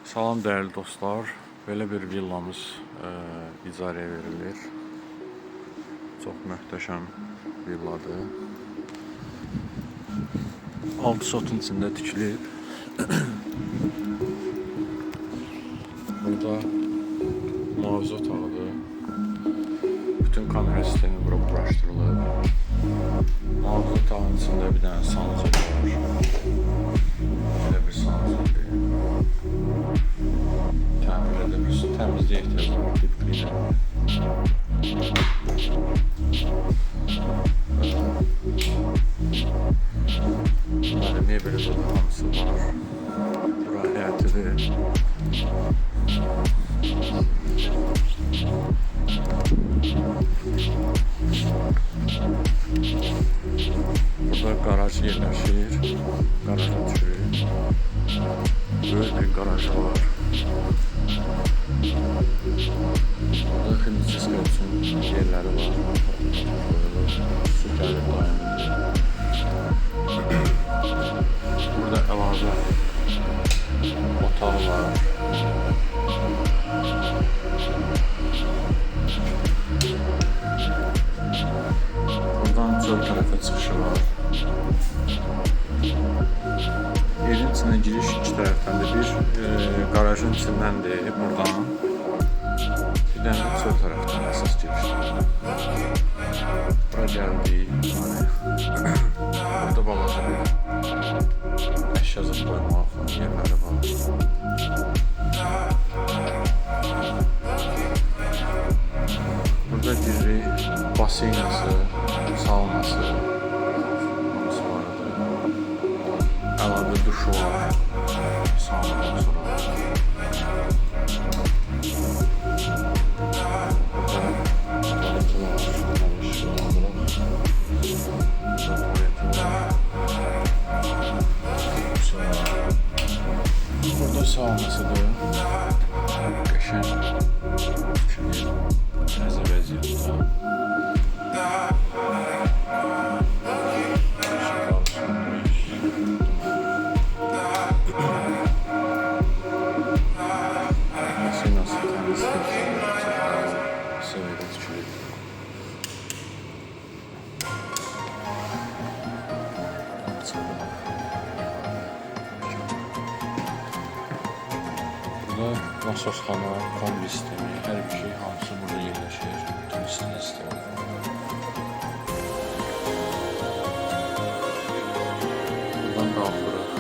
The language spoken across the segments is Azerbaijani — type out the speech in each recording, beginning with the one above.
Salam değerli dostlar, böyle bir villamız icarəyə verilir. Çox möhtəşəm villadır. 6 sotun içində tikilib. Burada muhafizə otağıdır. Bütün kamera sistemi bura quraşdırılıb. Muhafizə otağının içində bir dənə sanucaq var. Belə bir sanucaq. Təmir edilir. Təmizliyə ehtiyacı var. Dip cleaner. Bunların mebeli burada hamısı var. Bura həyətidir. Burada garaj yerləşir. Garaja düşürük. Böyük bir garaj var. Burada himnisiska üçün yerləri var. Su gəlir daimi. Burada əlavə otağı var. Buradan çöl tərəfə çıxışı var. Evin içine giriş iki tərəfdən də bir garajın içindəndir buradan. Bir dənə çöl tərəfdən əsas girişdir. Bura gəldik. Burada balaca bir əşya zat qoymaq yerləri var. Burada giririk. Baseynası, saunası. Əlavə duşu var. Saunadan sonra. Burada saunasıdır. Qəşəng. Təzə vəziyyətdə. Burada nasosxana, kombi sistemi, hər bir şey hamısı burada yerləşir. Bütün sistemi. Buradan qalxırıq.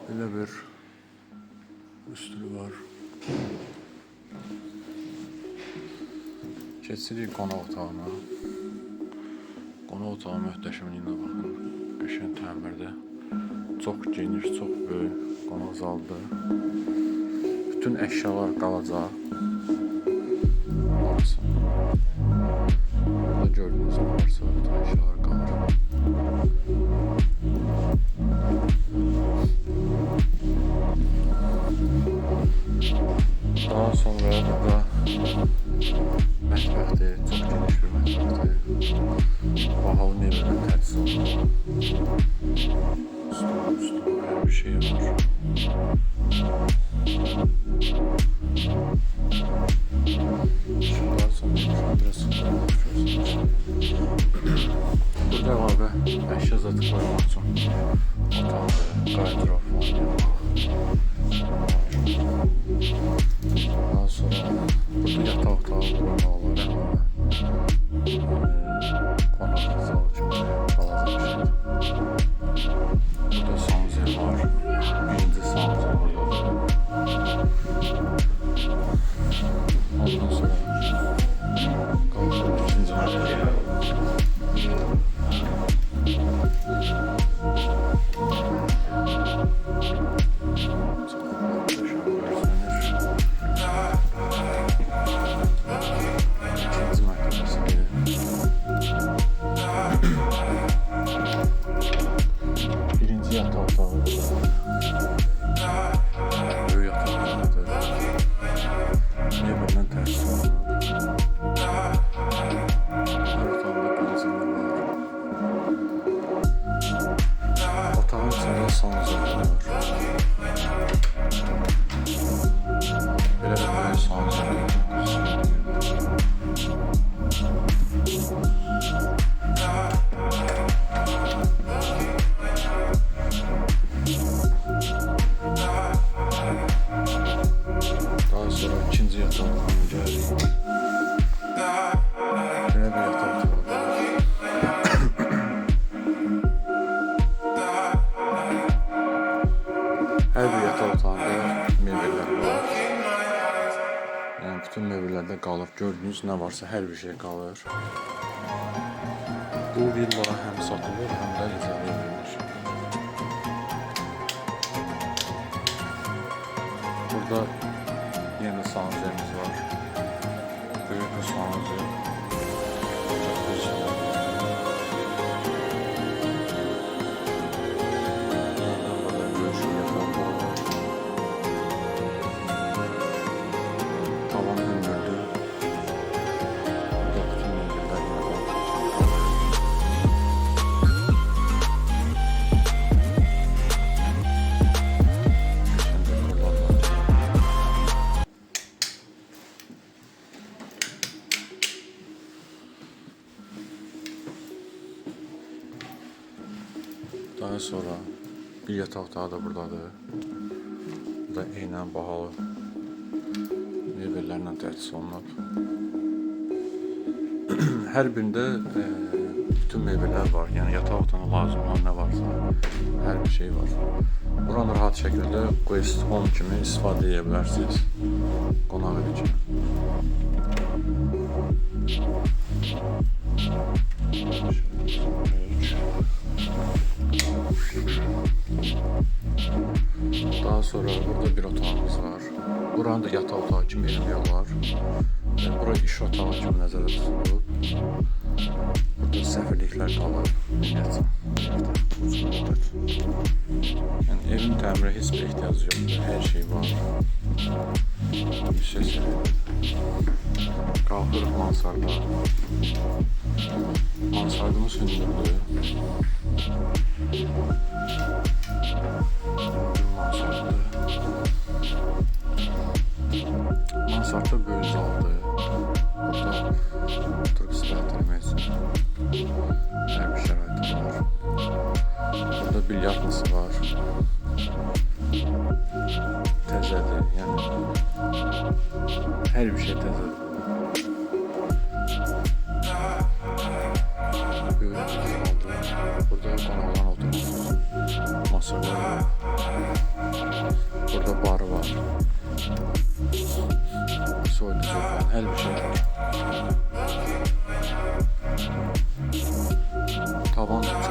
Böyle bir üstü var. Keçirik qonaq otağına. Qonaq otağı möhtəşəmliyinə baxın. Qəşəng təmirdə. Çox geniş, çox böyük qonaq zaldır. Bütün əşyalar qalacaq. Orası. Burada gördüyünüz varsa bütün əşyalar qalır. Daha sonra burada mətbəxdir, çox geniş bir mətbəxdir. Bahalı meyvələr təchizatı var. Stol, hər bir şey var. Şunlar sonra biraz sıxılır. Burada əlavə əşya zatı qoymaq üçün otaqdır, qaydıra falan. Daha sonra burada yataq otağı qoymaq olur əlavə. Qonaq zalı üçün balaca bir şey. Burada sanuzel var. Birinci sanuzel buradadır. Ondan sonra qalxırıq ikinci mərtəbəyə. İkinci mərtəbəsi. Bak gördüğünüz ne varsa her bir şey kalır. Bu villa hem satılır hem de icarəyə verilir. Burada yeni sanatörümüz var. Büyük bir sanatör. Tavan hündürdü. Burada bütün mebellər yine var. Daha sonra bir yatak otağı da buradadır. Bu da eynən bahalı mebellərlə təchiz olunub. Hər birində bütün mebellər var. Yəni yataq otağına lazım olan nə varsa hər bir şey var. Buranı rahat şəkildə guest home kimi istifadə edə bilərsiniz. Qonaq evi kimi. Daha sonra burada bir otağımız var. Buranın da yataq otağı kimi eləmək olar. Bura iş otağı kimi nəzərdə tutulub. Burada səfirliklər qalır. Yəni evin təmirə heç bir ehtiyacı yoxdur. Hər şey var. Bir şey söyləyir. Qalxırıq mansarda. Mansardımız hündürdür. Mansarda böyük zaldır. Burada oturup istirahat etmək üçün hər bir şəraiti var. Burada bilyard masa var. Təzədir, yəni hər bir şey təzədir. Böyük bir zaldır. Burada qonaqlar oturmaq üçün masa var. Burada bar var. Soyuducu falan her bir şey var. Tavan çok